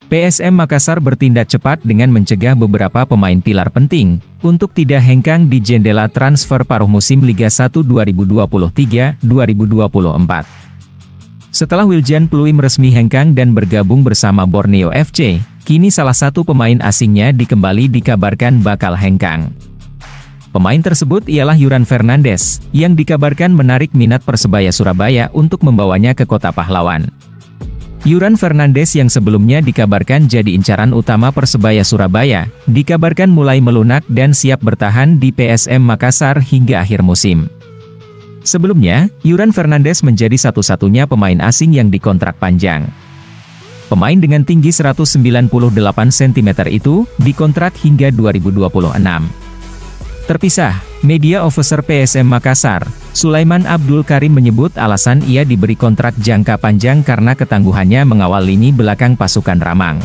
PSM Makassar bertindak cepat dengan mencegah beberapa pemain pilar penting untuk tidak hengkang di jendela transfer paruh musim Liga 1 2023-2024. Setelah Wiljan Pluim resmi hengkang dan bergabung bersama Borneo FC, kini salah satu pemain asingnya dikabarkan bakal hengkang. Pemain tersebut ialah Yuran Fernandes, yang dikabarkan menarik minat Persebaya Surabaya untuk membawanya ke Kota Pahlawan. Yuran Fernandes yang sebelumnya dikabarkan jadi incaran utama Persebaya Surabaya, dikabarkan mulai melunak dan siap bertahan di PSM Makassar hingga akhir musim. Sebelumnya, Yuran Fernandes menjadi satu-satunya pemain asing yang dikontrak panjang. Pemain dengan tinggi 198 cm itu dikontrak hingga 2026. Terpisah, media officer PSM Makassar, Sulaiman Abdul Karim menyebut alasan ia diberi kontrak jangka panjang karena ketangguhannya mengawal lini belakang pasukan Ramang.